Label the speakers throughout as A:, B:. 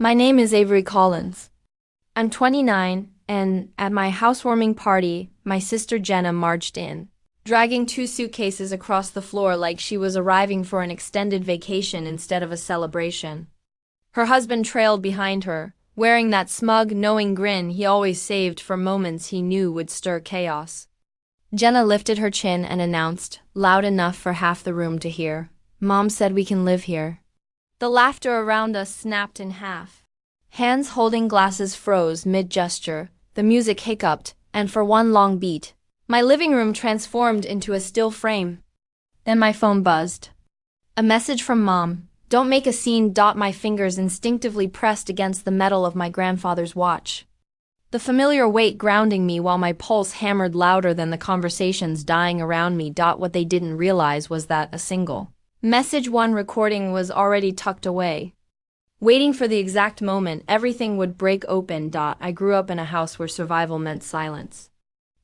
A: My name is Avery Collins. I'm 29, and at my housewarming party, my sister Jenna marched in, dragging 2 suitcases across the floor like she was arriving for an extended vacation instead of a celebration. Her husband trailed behind her, wearing that smug, knowing grin he always saved for moments he knew would stir chaos. Jenna lifted her chin and announced, loud enough for half the room to hear, "Mom said we can live here." The laughter around us snapped in half. Hands holding glasses froze mid-gesture, the music hiccuped, and for one long beat, my living room transformed into a still frame. Then my phone buzzed. A message from Mom. "Don't make a scene." My fingers instinctively pressed against the metal of my grandfather's watch, the familiar weight grounding me while my pulse hammered louder than the conversations dying around me. What they didn't realize was that a single message one recording was already tucked away, waiting for the exact moment everything would break open. I grew up in a house where survival meant silence.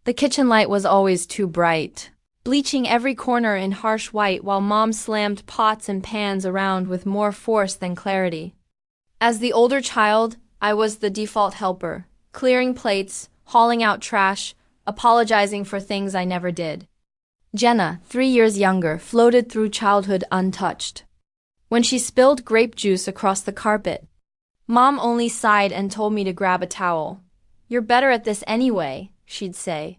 A: The kitchen light was always too bright, bleaching every corner in harsh white while Mom slammed pots and pans around with more force than clarity. As the older child, I was the default helper, clearing plates, hauling out trash, apologizing for things I never did. Jenna, 3 years younger, floated through childhood untouched. When she spilled grape juice across the carpet, Mom only sighed and told me to grab a towel. "You're better at this anyway," she'd say.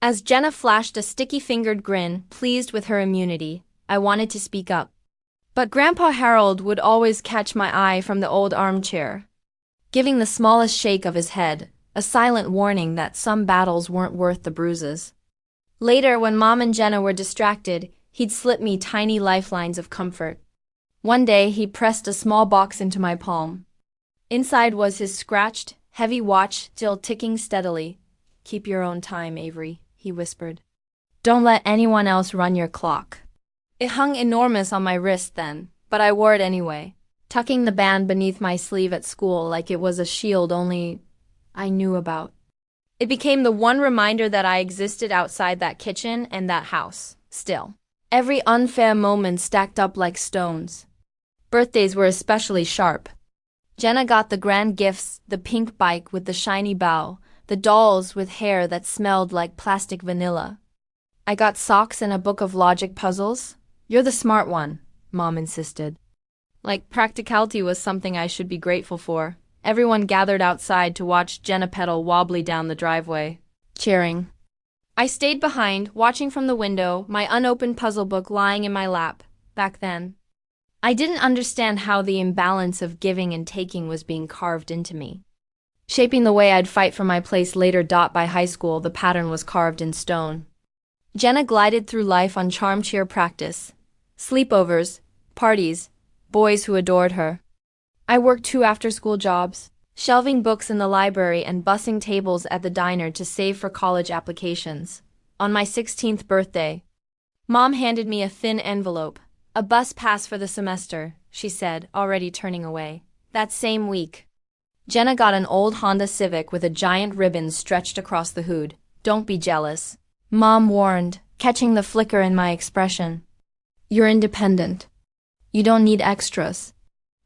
A: As Jenna flashed a sticky-fingered grin, pleased with her immunity, I wanted to speak up. But Grandpa Harold would always catch my eye from the old armchair, giving the smallest shake of his head, a silent warning that some battles weren't worth the bruises. Later, when Mom and Jenna were distracted, he'd slip me tiny lifelines of comfort. One day, he pressed a small box into my palm. Inside was his scratched, heavy watch still ticking steadily. "Keep your own time, Avery," he whispered. "Don't let anyone else run your clock." It hung enormous on my wrist then, but I wore it anyway, tucking the band beneath my sleeve at school like it was a shield only I knew about. It became the one reminder that I existed outside that kitchen and that house, still. Every unfair moment stacked up like stones. Birthdays were especially sharp. Jenna got the grand gifts, the pink bike with the shiny bow, the dolls with hair that smelled like plastic vanilla. I got socks and a book of logic puzzles. "You're the smart one," Mom insisted. Like practicality was something I should be grateful for. Everyone gathered outside to watch Jenna pedal wobbly down the driveway, cheering. I stayed behind, watching from the window, my unopened puzzle book lying in my lap. Back then, I didn't understand how the imbalance of giving and taking was being carved into me, shaping the way I'd fight for my place later. By high school, the pattern was carved in stone. Jenna glided through life on charm cheer practice, sleepovers, parties, boys who adored her. I worked 2 after-school jobs, shelving books in the library and bussing tables at the diner to save for college applications. On my 16th birthday, Mom handed me a thin envelope. "A bus pass for the semester," she said, already turning away. That same week, Jenna got an old Honda Civic with a giant ribbon stretched across the hood. "Don't be jealous," Mom warned, catching the flicker in my expression. "You're independent. You don't need extras."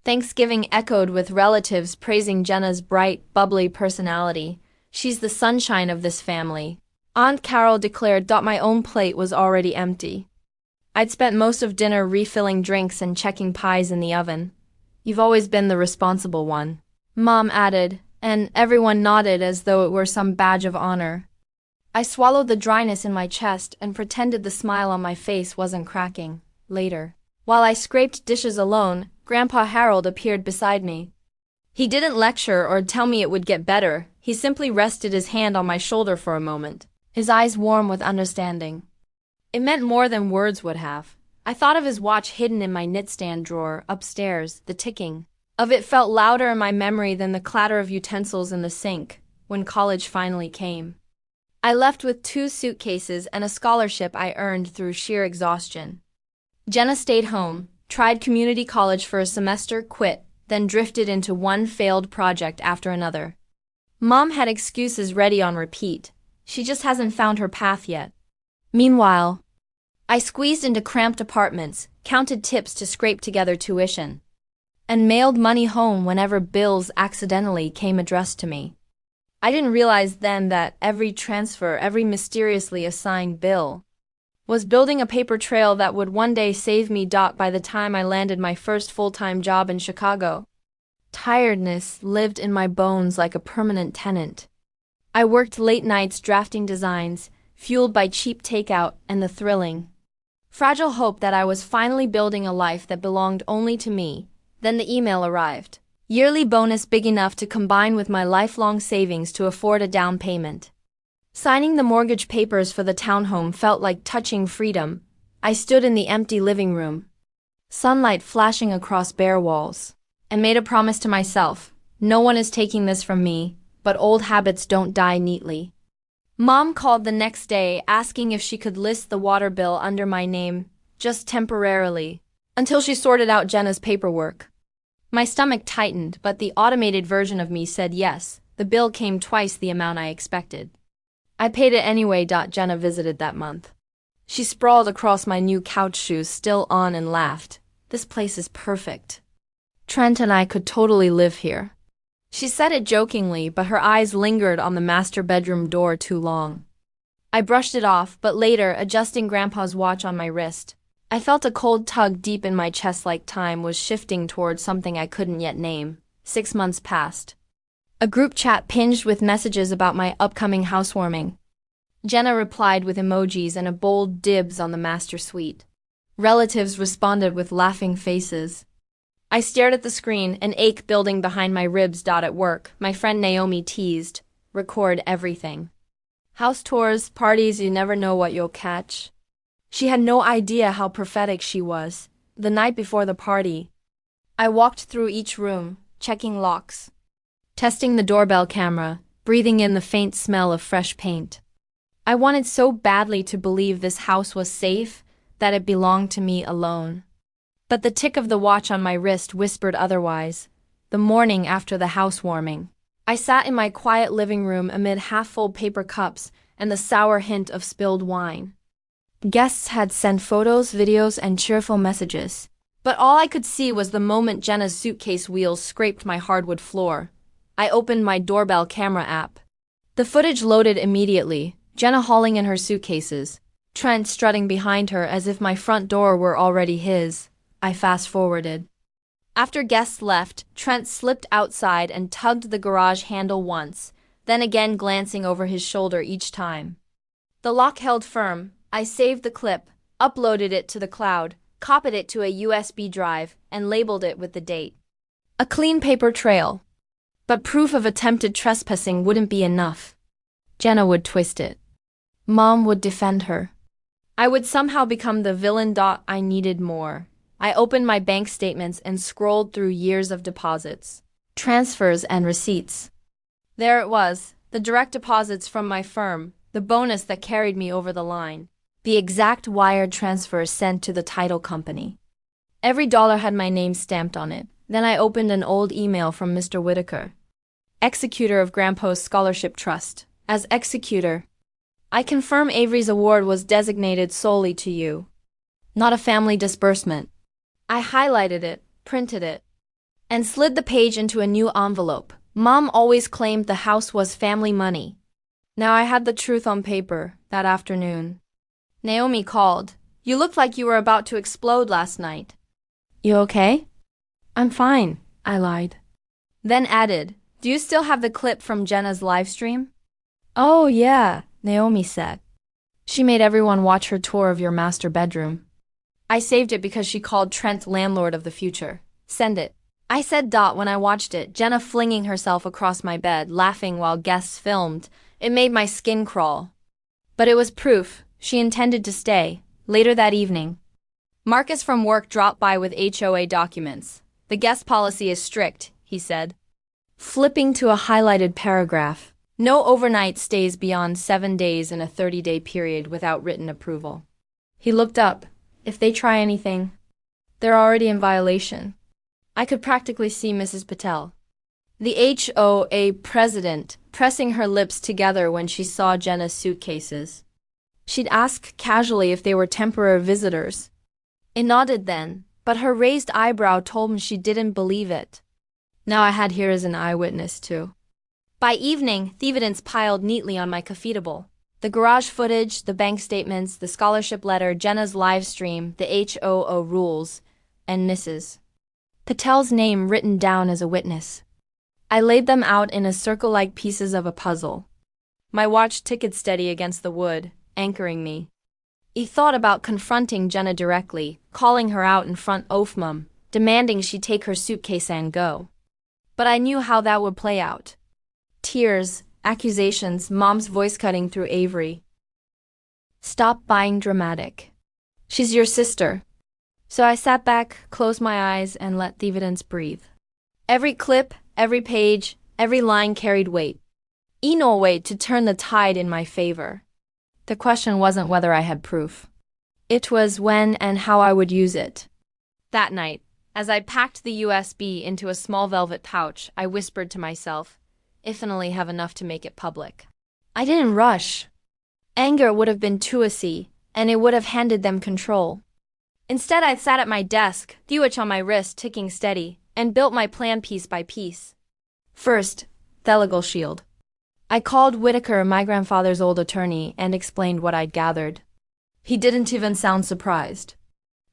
A: Thanksgiving echoed with relatives praising Jenna's bright, bubbly personality. "She's the sunshine of this family," Aunt Carol declared. My own plate was already empty. I'd spent most of dinner refilling drinks and checking pies in the oven. "You've always been the responsible one," Mom added, and everyone nodded as though it were some badge of honor. I swallowed the dryness in my chest and pretended the smile on my face wasn't cracking. Later, while I scraped dishes alone, Grandpa Harold appeared beside me. He didn't lecture or tell me it would get better. He simply rested his hand on my shoulder for a moment, his eyes warm with understanding. It meant more than words would have. I thought of his watch hidden in my nightstand drawer upstairs. The ticking of it felt louder in my memory than the clatter of utensils in the sink when college finally came. I left with 2 suitcases and a scholarship I earned through sheer exhaustion. Jenna stayed home, tried community college for a semester, quit, then drifted into one failed project after another. Mom had excuses ready on repeat. She just hasn't found her path yet. Meanwhile, I squeezed into cramped apartments, counted tips to scrape together tuition, and mailed money home whenever bills accidentally came addressed to me. I didn't realize then that every transfer, every mysteriously assigned bill, was building a paper trail that would one day save me. By the time I landed my first full-time job in Chicago, tiredness lived in my bones like a permanent tenant. I worked late nights drafting designs, fueled by cheap takeout and the thrilling, fragile hope that I was finally building a life that belonged only to me. Then the email arrived. Yearly bonus big enough to combine with my lifelong savings to afford a down payment. Signing the mortgage papers for the townhome felt like touching freedom. I stood in the empty living room, sunlight flashing across bare walls, and made a promise to myself. No one is taking this from me, but old habits don't die neatly. Mom called the next day asking if she could list the water bill under my name, just temporarily, until she sorted out Jenna's paperwork. My stomach tightened, but the automated version of me said yes. The bill came twice the amount I expected. I paid it anyway. Jenna visited that month. She sprawled across my new couch, shoes still on, and laughed. This place is perfect. Trent and I could totally live here. She said it jokingly, but her eyes lingered on the master bedroom door too long. I brushed it off, but later, adjusting Grandpa's watch on my wrist, I felt a cold tug deep in my chest, like time was shifting towards something I couldn't yet name. 6 months passed. A group chat pinged with messages about my upcoming housewarming. Jenna replied with emojis and a bold dibs on the master suite. Relatives responded with laughing faces. I stared at the screen, an ache building behind my ribs. At work, my friend Naomi teased, "Record everything. House tours, parties, you never know what you'll catch." She had no idea how prophetic she was. The night before the party, I walked through each room, checking locks, testing the doorbell camera, breathing in the faint smell of fresh paint. I wanted so badly to believe this house was safe, that it belonged to me alone. But the tick of the watch on my wrist whispered otherwise. The morning after the housewarming, I sat in my quiet living room amid half-full paper cups and the sour hint of spilled wine. Guests had sent photos, videos, and cheerful messages, but all I could see was the moment Jenna's suitcase wheels scraped my hardwood floor. I opened my doorbell camera app. The footage loaded immediately, Jenna hauling in her suitcases, Trent strutting behind her as if my front door were already his. I fast-forwarded. After guests left, Trent slipped outside and tugged the garage handle once, then again glancing over his shoulder each time. The lock held firm. I saved the clip, uploaded it to the cloud, copied it to a USB drive, and labeled it with the date. A clean paper trail. But proof of attempted trespassing wouldn't be enough. Jenna would twist it. Mom would defend her. I would somehow become the villain. I needed more. I opened my bank statements and scrolled through years of deposits, transfers, and receipts. There it was, the direct deposits from my firm, the bonus that carried me over the line. The exact wire transfer sent to the title company. Every dollar had my name stamped on it. Then I opened an old email from Mr. Whitaker, executor of Grandpa's Scholarship Trust. As executor, I confirm Avery's award was designated solely to you, not a family disbursement. I highlighted it, printed it, and slid the page into a new envelope. Mom always claimed the house was family money. Now I had the truth on paper. That afternoon, Naomi called. "You looked like you were about to explode last night." "You okay?" "I'm fine," I lied. Then added, "Do you still have the clip from Jenna's live stream?" "Oh yeah," Naomi said. "She made everyone watch her tour of your master bedroom." I saved it because she called Trent landlord of the future. "Send it," I said. When I watched it, Jenna flinging herself across my bed, laughing while guests filmed, it made my skin crawl. But it was proof. She intended to stay. Later that evening, Marcus from work dropped by with HOA documents. "The guest policy is strict," he said, flipping to a highlighted paragraph. "No overnight stays beyond 7 days in a 30-day period without written approval." He looked up. "If they try anything, they're already in violation." I could practically see Mrs. Patel, the HOA president, pressing her lips together when she saw Jenna's suitcases. She'd ask casually if they were temporary visitors. It nodded then. but her raised eyebrow told me she didn't believe it. Now I had her as an eyewitness too. By evening, the evidence piled neatly on my coffee table. The garage footage, the bank statements, the scholarship letter, Jenna's live stream, the HOO rules, and Mrs. Patel's name written down as a witness. I laid them out in a circle like pieces of a puzzle. My watch ticked steady against the wood, anchoring me. I thought about confronting Jenna directly, calling her out in front of Mum, demanding she take her suitcase and go. But I knew how that would play out. Tears, accusations, Mom's voice cutting through Avery. Stop being dramatic. She's your sister. So I sat back, closed my eyes, and let the evidence breathe. Every clip, every page, every line carried weight. No way to turn the tide in my favor. The question wasn't whether I had proof. It was when and how I would use it. That night, as I packed the USB into a small velvet pouch, I whispered to myself, if and only have enough to make it public. I didn't rush. Anger would have been too easy, and it would have handed them control. Instead, I sat at my desk, the watch on my wrist ticking steady, and built my plan piece by piece. First, the legal shield. I called Whitaker, my grandfather's old attorney, and explained what I'd gathered. He didn't even sound surprised.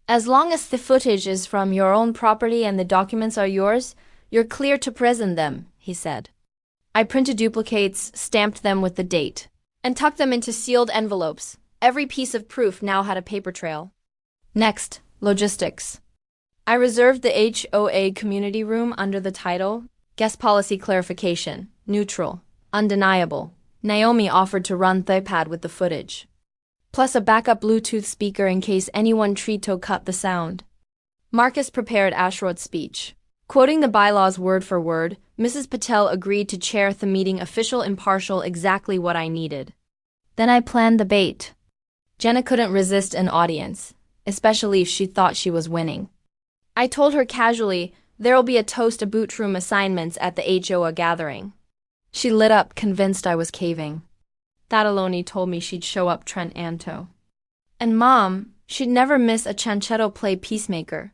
A: As long as the footage is from your own property and the documents are yours, you're clear to present them, he said. I printed duplicates, stamped them with the date, and tucked them into sealed envelopes. Every piece of proof now had a paper trail. Next, logistics. I reserved the HOA community room under the title, Guest Policy Clarification, Neutral, Undeniable. Naomi offered to run the iPad with the footage, plus a backup Bluetooth speaker in case anyone tried to cut the sound. Marcus prepared Ashrod's speech. Quoting the bylaws word for word, Mrs. Patel agreed to chair the meeting official impartial exactly what I needed. Then I planned the bait. Jenna couldn't resist an audience, especially if she thought she was winning. I told her casually, there'll be a toast of boot room assignments at the HOA gathering. She lit up, convinced I was caving. That alone told me she'd show up Trent Anto. And Mom, she'd never miss a Chanchetto play peacemaker.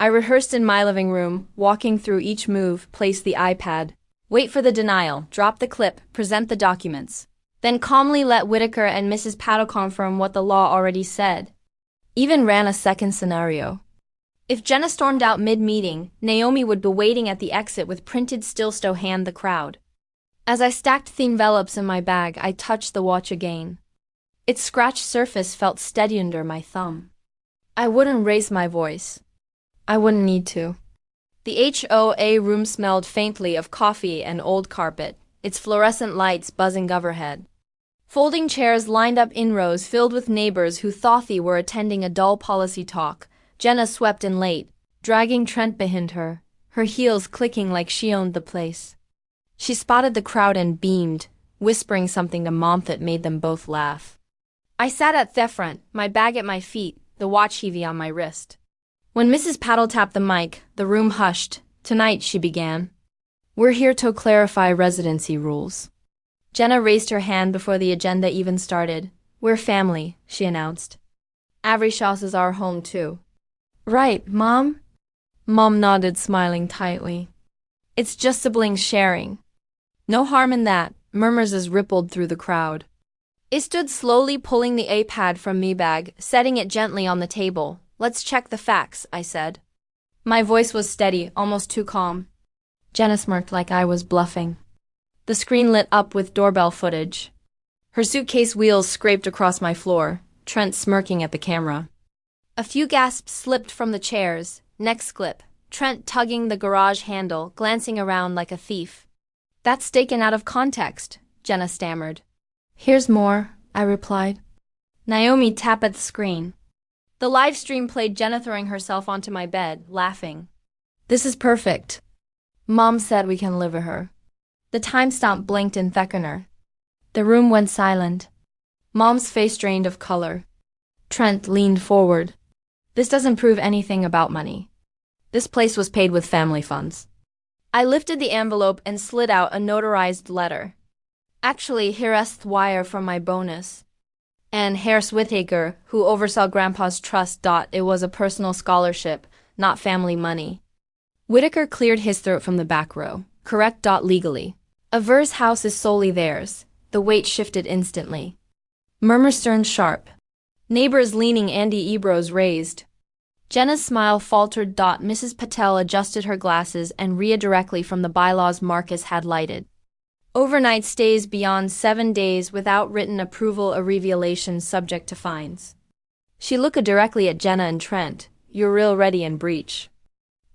A: I rehearsed in my living room, walking through each move, place the iPad, wait for the denial, drop the clip, present the documents. Then calmly let Whitaker and Mrs. Patel confirm what the law already said. Even ran a second scenario. If Jenna stormed out mid-meeting, Naomi would be waiting at the exit with printed stills to hand the crowd. As I stacked the envelopes in my bag, I touched the watch again. Its scratched surface felt steady under my thumb. I wouldn't raise my voice. I wouldn't need to. The HOA room smelled faintly of coffee and old carpet, its fluorescent lights buzzing overhead. Folding chairs lined up in rows filled with neighbors who thought they were attending a dull policy talk. Jenna swept in late, dragging Trent behind her, her heels clicking like she owned the place. She spotted the crowd and beamed, whispering something to Mom that made them both laugh. I sat at the front, my bag at my feet, the watch heavy on my wrist. When Mrs. Patel tapped the mic, the room hushed. Tonight, she began. We're here to clarify residency rules. Jenna raised her hand before the agenda even started. We're family, she announced. Avery's house is our home too. Right, Mom? Mom nodded, smiling tightly. It's just siblings sharing. No harm in that, murmurs as rippled through the crowd. I stood slowly pulling the iPad from me bag, setting it gently on the table. Let's check the facts, I said. My voice was steady, almost too calm. Jenna smirked like I was bluffing. The screen lit up with doorbell footage. Her suitcase wheels scraped across my floor, Trent smirking at the camera. A few gasps slipped from the chairs. Next clip, Trent tugging the garage handle, glancing around like a thief. That's taken out of context, Jenna stammered. Here's more, I replied. Naomi tapped at the screen. The live stream played Jenna throwing herself onto my bed, laughing. This is perfect. Mom said we can live with her. The timestamp blinked in Theckener. The room went silent. Mom's face drained of color. Trent leaned forward. This doesn't prove anything about money. This place was paid with family funds. I lifted the envelope and slid out a notarized letter. Actually, here's the wire from my bonus. And Harris Whittaker, who oversaw Grandpa's trust, thought it was a personal scholarship, not family money. Whitaker cleared his throat from the back row. Correct. Legally. Aver's house is solely theirs. The weight shifted instantly. Murmur stern sharp. Neighbors leaning Andy Ebro's raised. Jenna's smile faltered. Mrs. Patel adjusted her glasses and read directly from the bylaws Marcus had lighted. Overnight stays beyond 7 days without written approval, a revelation subject to fines. She looked directly at Jenna and Trent. You're real ready in breach.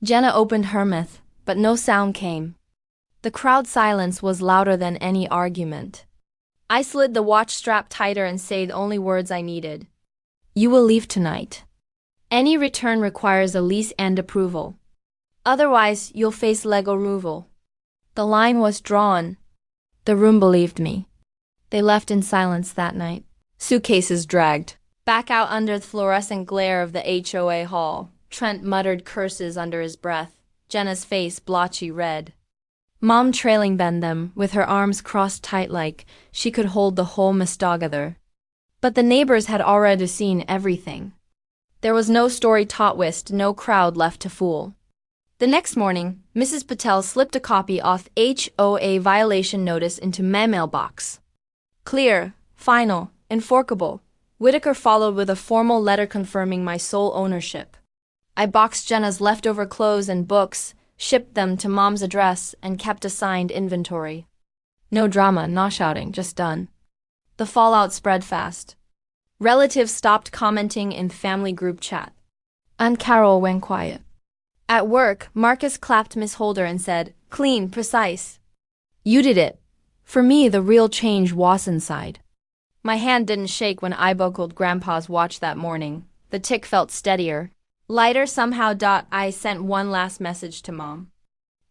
A: Jenna opened her mouth, but no sound came. The crowd silence was louder than any argument. I slid the watch strap tighter and said the only words I needed. You will leave tonight. Any return requires a lease and approval. Otherwise, you'll face legal removal. The line was drawn. The room believed me. They left in silence that night. Suitcases dragged back out under the fluorescent glare of the HOA hall. Trent muttered curses under his breath. Jenna's face blotchy red. Mom trailing bend them, with her arms crossed tight like she could hold the whole mess together. But the neighbors had already seen everything. There was no story twist, no crowd left to fool. The next morning, Mrs. Patel slipped a copy of HOA violation notice into my mailbox. Clear, final, enforceable. Whitaker followed with a formal letter confirming my sole ownership. I boxed Jenna's leftover clothes and books, shipped them to Mom's address, and kept a signed inventory. No drama, no shouting, just done. The fallout spread fast. Relatives stopped commenting in family group chat. Aunt Carol went quiet. At work, Marcus clapped Miss Holder and said, clean, precise. You did it. For me, the real change was inside. My hand didn't shake when I buckled Grandpa's watch that morning. The tick felt steadier. Lighter somehow. I sent one last message to Mom.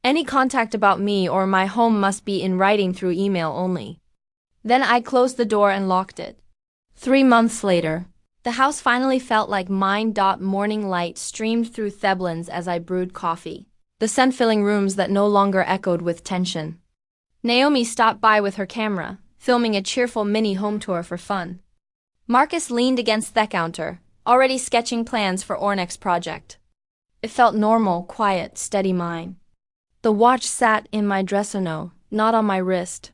A: Any contact about me or my home must be in writing through email only. Then I closed the door and locked it. 3 months later, the house finally felt like mine. Morning light streamed through Theblins as I brewed coffee, the scent filling rooms that no longer echoed with tension. Naomi stopped by with her camera, filming a cheerful mini home tour for fun. Marcus leaned against the counter, already sketching plans for our next project. It felt normal, quiet, steady mine. The watch sat in my dresser, not on my wrist.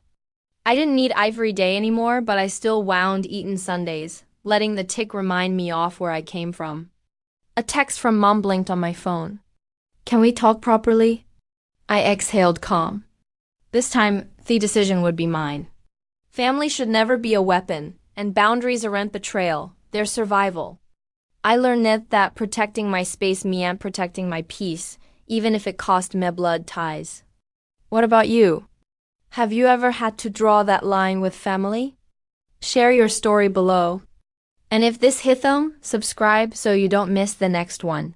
A: I didn't need Ivory Day anymore, but I still wound eating Sundays, letting the tick remind me of where I came from. A text from Mom blinked on my phone. Can we talk properly? I exhaled calm. This time, the decision would be mine. Family should never be a weapon, and boundaries aren't betrayal, they're survival. I learned that protecting my space meant protecting my peace, even if it cost me blood ties. What about you? Have you ever had to draw that line with family? Share your story below. And if this hit them, subscribe so you don't miss the next one.